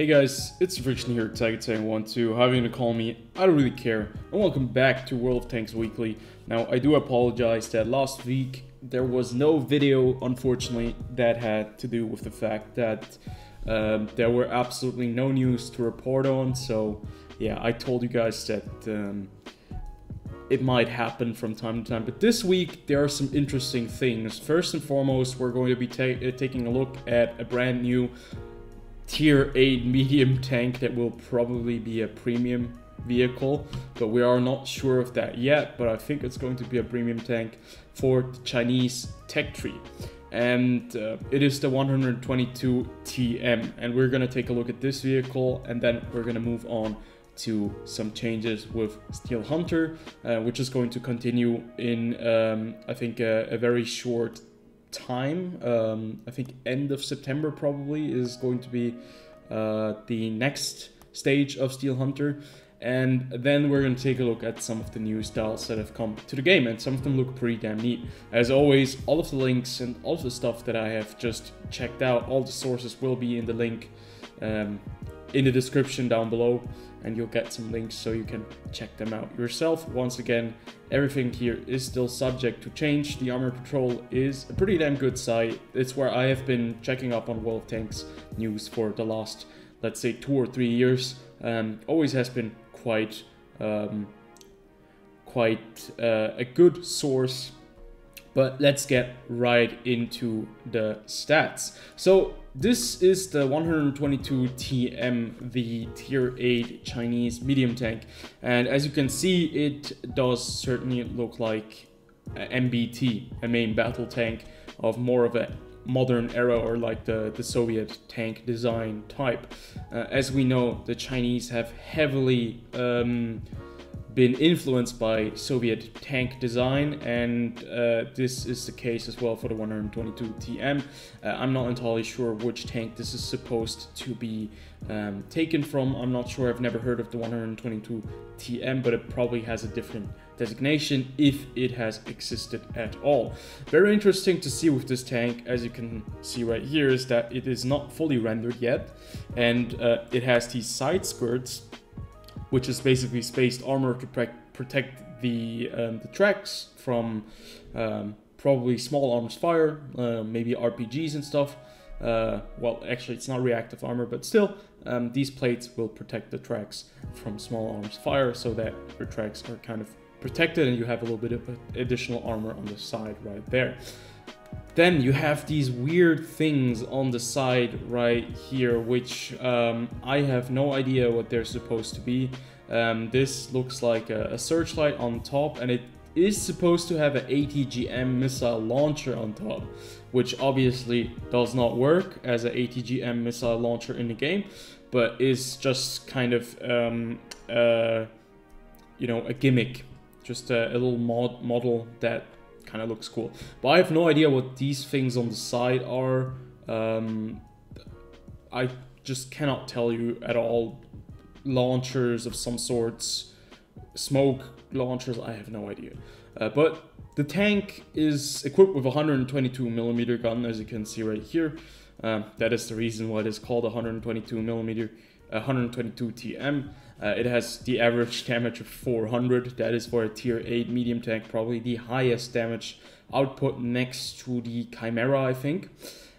Hey guys, it's TheFrXion here, TheFrXion12, however you want to call me, I don't really care, and welcome back to World of Tanks Weekly. Now, I do apologize that last week there was no video, unfortunately, that had to do with the fact that there were absolutely no news to report on, so yeah, I told you guys that it might happen from time to time, but this week there are some interesting things. First and foremost, we're going to be taking a look at a brand new Tier 8 medium tank that will probably be a premium vehicle, but we are not sure of that yet, but I think it's going to be a premium tank for the Chinese tech tree. And it is the 122 TM, and we're going to take a look at this vehicle, and then we're going to move on to some changes with Steel Hunter, which is going to continue in I think a very short time. I think end of September probably is going to be the next stage of Steel Hunter, and then we're going to take a look at some of the new styles that have come to the game, and some of them look pretty damn neat. As always, all of the links and all of the stuff that I have just checked out, all the sources will be in the link in the description down below, and you'll get some links so you can check them out yourself. Once again, everything here is still subject to change. The Armor Patrol is a pretty damn good site. It's where I have been checking up on World of Tanks news for the last, let's say, 2 or 3 years. Always has been quite a good source. But let's get right into the stats. So this is the 122 TM, the Tier 8 Chinese medium tank. And as you can see, it does certainly look like a MBT, a main battle tank of more of a modern era, or like the Soviet tank design type. As we know, the Chinese have heavily been influenced by Soviet tank design, and this is the case as well for the 122 TM. I'm not entirely sure which tank this is supposed to be taken from. I'm not sure, I've never heard of the 122 TM, but it probably has a different designation if it has existed at all. Very interesting to see with this tank, as you can see right here, is that it is not fully rendered yet, and it has these side skirts, which is basically spaced armor to protect the tracks from probably small arms fire, maybe RPGs and stuff. Well, actually, it's not reactive armor, but still, these plates will protect the tracks from small arms fire, so that your tracks are kind of protected, and you have a little bit of additional armor on the side right there. Then you have these weird things on the side right here, which I have no idea what they're supposed to be. This looks like a searchlight on top, and it is supposed to have an ATGM missile launcher on top, which obviously does not work as an ATGM missile launcher in the game, but is just kind of you know, a gimmick, just a little model that kind of looks cool. But I have no idea what these things on the side are. I just cannot tell you at all. Launchers of some sorts, smoke launchers, I have no idea. But the tank is equipped with a 122mm gun, as you can see right here. That is the reason why it is called 122mm, 122 TM. It has the average damage of 400. That is for a Tier 8 medium tank, probably the highest damage output next to the Chimera, I think.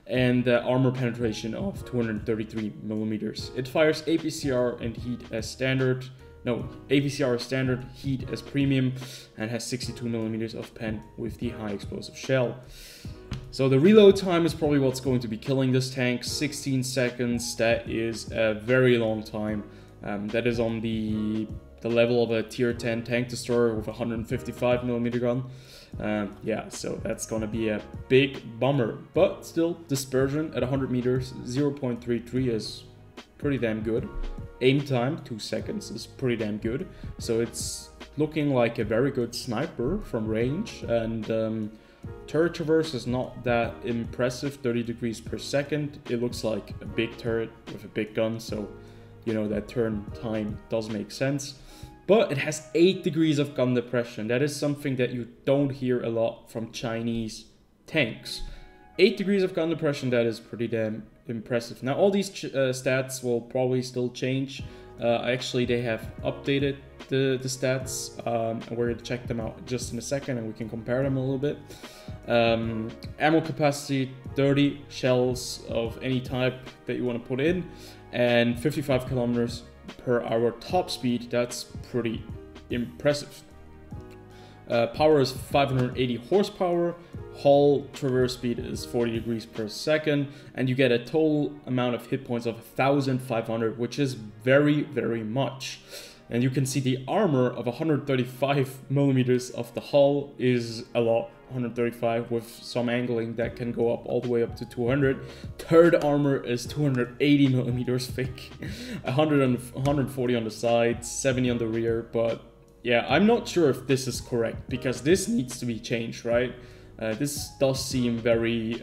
And armor penetration of 233mm. It fires APCR and heat as standard. No, APCR as standard, heat as premium, and has 62mm of pen with the high explosive shell. So the reload time is probably what's going to be killing this tank. 16 seconds, that is a very long time. That is on the level of a Tier 10 tank destroyer with a 155mm gun. Yeah, so that's gonna be a big bummer, but still, dispersion at 100 meters, 0.33 is pretty damn good. Aim time, 2 seconds, is pretty damn good. So it's looking like a very good sniper from range, and turret traverse is not that impressive, 30 degrees per second. It looks like a big turret with a big gun, so you know that turn time does make sense. But it has 8 degrees of gun depression. That is something that you don't hear a lot from Chinese tanks. 8 degrees of gun depression, that is pretty damn impressive. Now all these stats will probably still change. Actually, they have updated the stats, and we're going to check them out just in a second, and we can compare them a little bit. Ammo capacity, 30 shells of any type that you want to put in, and 55 kilometers per hour top speed. That's pretty impressive. Power is 580 horsepower. Hull traverse speed is 40 degrees per second, and you get a total amount of hit points of 1,500, which is very, very much. And you can see the armor of 135 millimeters of the hull is a lot. 135 with some angling that can go up all the way up to 200. Third armor is 280 millimeters thick. 140 on the sides, 70 on the rear. But yeah, I'm not sure if this is correct, because this needs to be changed, right? This does seem very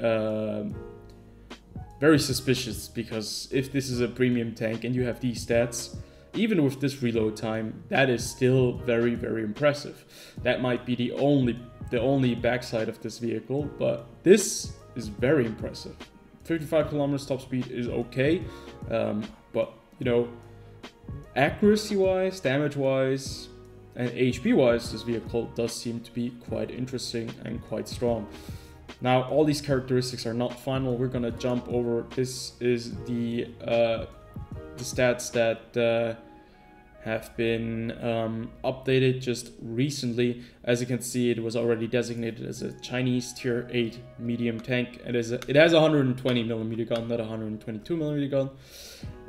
very suspicious, because if this is a premium tank and you have these stats, even with this reload time, that is still very, very impressive. That might be the only backside of this vehicle, but this is very impressive. 55 kilometers top speed is okay, but you know, accuracy-wise, damage-wise, and HP-wise, this vehicle does seem to be quite interesting and quite strong. Now, all these characteristics are not final. We're gonna jump over. This is the stats that have been updated just recently. As you can see, it was already designated as a Chinese tier 8 medium tank. It has a 120 millimeter gun, not a 122 millimeter gun,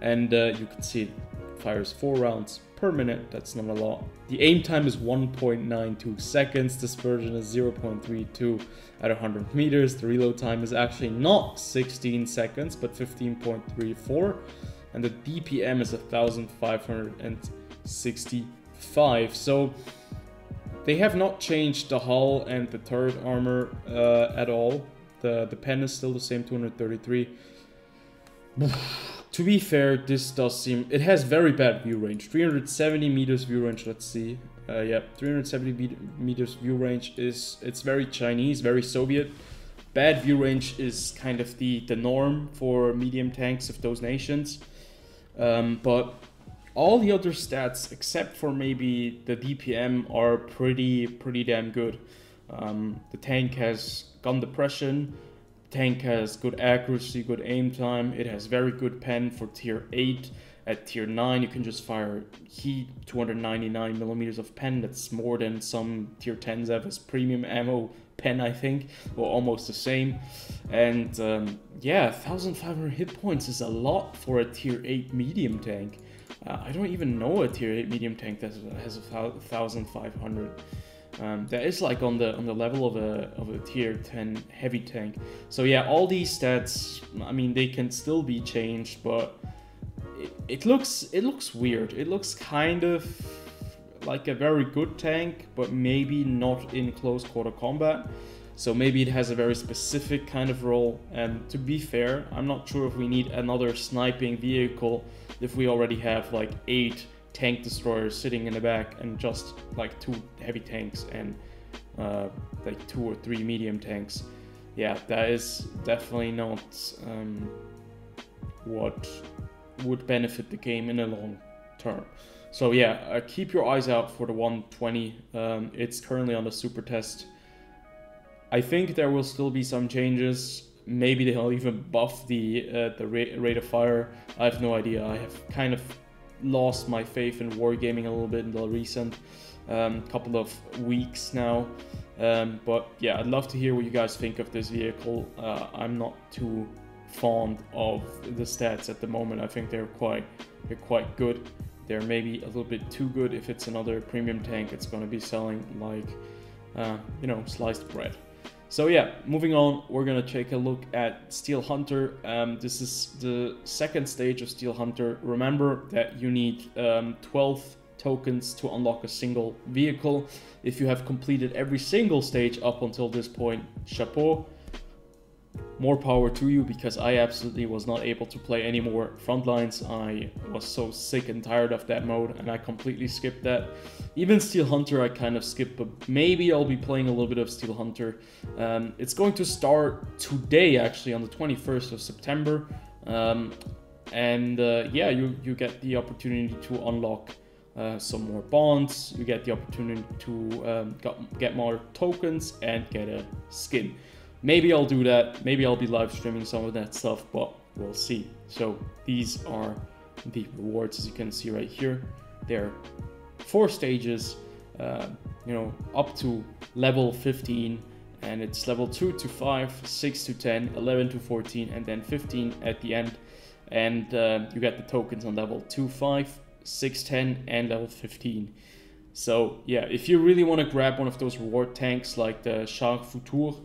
and you can see it fires 4 rounds per minute. That's not a lot. The aim time is 1.92 seconds. Dispersion is 0.32 at 100 meters. The reload time is actually not 16 seconds, but 15.34. And the DPM is 1,565. So they have not changed the hull and the turret armor at all. The pen is still the same, 233. To be fair, this does seem... It has very bad view range. 370 meters view range, let's see. Yeah, 370 meters view range is... It's very Chinese, very Soviet. Bad view range is kind of the norm for medium tanks of those nations. But all the other stats, except for maybe the DPM, are pretty damn good. The tank has gun depression. Tank has good accuracy, good aim time. It has very good pen for tier 8. At tier 9 you can just fire heat, 299 millimeters of pen. That's more than some tier 10s have as premium ammo pen, I think, or almost the same. And yeah, 1,500 hit points is a lot for a tier 8 medium tank. I don't even know a tier 8 medium tank that has 1,500. That is like on the level of a tier 10 heavy tank. So yeah, all these stats, I mean, they can still be changed, but it looks weird. It looks kind of like a very good tank, but maybe not in close quarter combat. So maybe it has a very specific kind of role. And to be fair, I'm not sure if we need another sniping vehicle if we already have like 8 tank destroyers sitting in the back and just like 2 heavy tanks and like 2 or 3 medium tanks. Yeah, that is definitely not what would benefit the game in the long term. So yeah, keep your eyes out for the 120. It's currently on the super test. I think there will still be some changes. Maybe they'll even buff the rate of fire. I have no idea. I have kind of lost my faith in wargaming a little bit in the recent couple of weeks now. But yeah, I'd love to hear what you guys think of this vehicle. I'm not too fond of the stats at the moment. I think they're quite good. They're maybe a little bit too good. If it's another premium tank, it's going to be selling like you know, sliced bread. So yeah, moving on, we're gonna take a look at Steel Hunter. This is the second stage of Steel Hunter. Remember that you need 12 tokens to unlock a single vehicle. If you have completed every single stage up until this point, chapeau. More power to you, because I absolutely was not able to play any more Frontlines. I was so sick and tired of that mode, and I completely skipped that. Even Steel Hunter I kind of skipped, but maybe I'll be playing a little bit of Steel Hunter. It's going to start today, actually, on the 21st of September. Yeah, you get the opportunity to unlock some more bonds. You get the opportunity to get more tokens and get a skin. Maybe I'll do that. Maybe I'll be live streaming some of that stuff, but we'll see. So these are the rewards, as you can see right here. They're 4 stages, you know, up to level 15, and it's level 2 to 5, 6 to 10, 11 to 14, and then 15 at the end. And you get the tokens on level 2, 5, 6, 10, and level 15. So yeah, if you really want to grab one of those reward tanks like the Char Futur,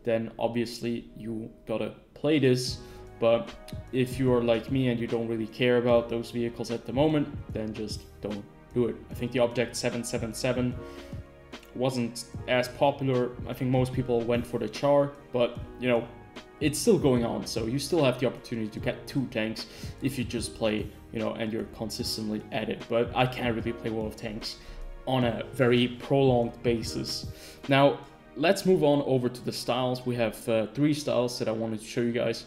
then obviously you gotta play this. But if you are like me and you don't really care about those vehicles at the moment, then just don't do it. I think the Object 777 wasn't as popular. I think most people went for the Char, but you know, it's still going on, so you still have the opportunity to get 2 tanks if you just play, you know, and you're consistently at it. But I can't really play World of Tanks on a very prolonged basis. Now, let's move on over to the styles. We have 3 styles that I wanted to show you guys.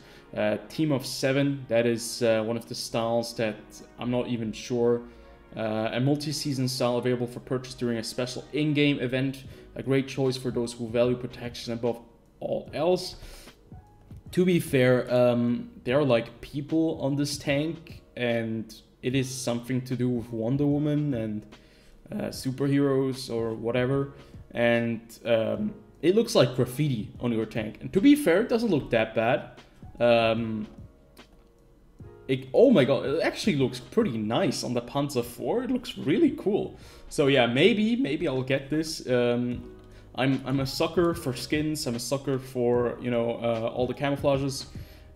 Team of 7, that is one of the styles that I'm not even sure. A multi-season style available for purchase during a special in-game event. A great choice for those who value protection above all else. To be fair, there are like people on this tank, and it is something to do with Wonder Woman and superheroes or whatever. And it looks like graffiti on your tank. And to be fair, it doesn't look that bad. Oh my god, it actually looks pretty nice on the Panzer IV. It looks really cool. So yeah, maybe I'll get this. I'm a sucker for skins. I'm a sucker for, you know, all the camouflages.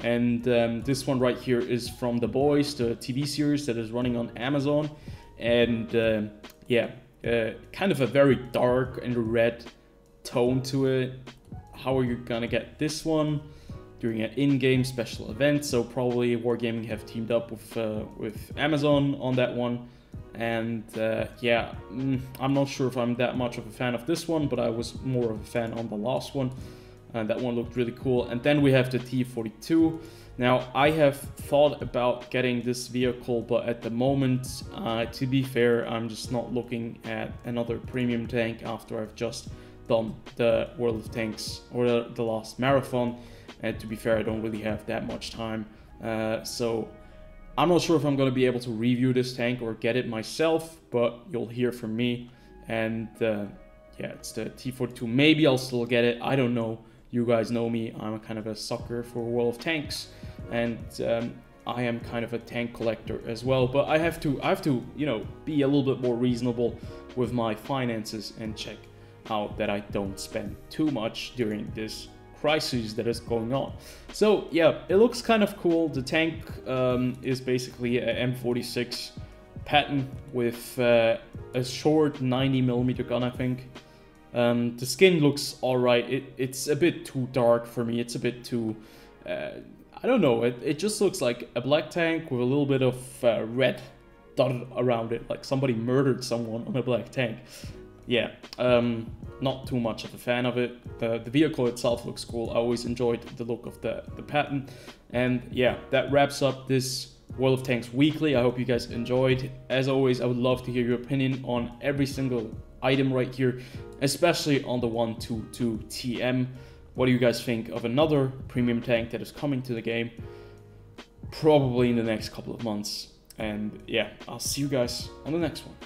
And this one right here is from The Boys, the TV series that is running on Amazon. And yeah, kind of a very dark and red tone to it. How are you gonna get this one? During an in-game special event. So probably Wargaming have teamed up with Amazon on that one. And yeah, I'm not sure if I'm that much of a fan of this one, but I was more of a fan on the last one, and that one looked really cool. And then we have the T-42. Now, I have thought about getting this vehicle, but at the moment, to be fair, I'm just not looking at another premium tank after I've just done the World of Tanks or the last marathon. And to be fair, I don't really have that much time, so I'm not sure if I'm going to be able to review this tank or get it myself, but you'll hear from me. And yeah, it's the T-42. Maybe I'll still get it. I don't know. You guys know me. I'm kind of a sucker for World of Tanks, and I am kind of a tank collector as well. But I have to, you know, be a little bit more reasonable with my finances and check out that I don't spend too much during this crisis that is going on. So yeah, it looks kind of cool. The tank is basically a M46 pattern with a short 90mm gun, I think. The skin looks alright. It's a bit too dark for me. It's a bit too I don't know, it just looks like a black tank with a little bit of red dotted around it, like somebody murdered someone on a black tank. Yeah, not too much of a fan of it. The vehicle itself looks cool. I always enjoyed the look of the pattern. And yeah, that wraps up this World of Tanks Weekly. I hope you guys enjoyed. As always, I would love to hear your opinion on every single item right here, especially on the 122 TM. What do you guys think of another premium tank that is coming to the game? Probably in the next couple of months. And yeah, I'll see you guys on the next one.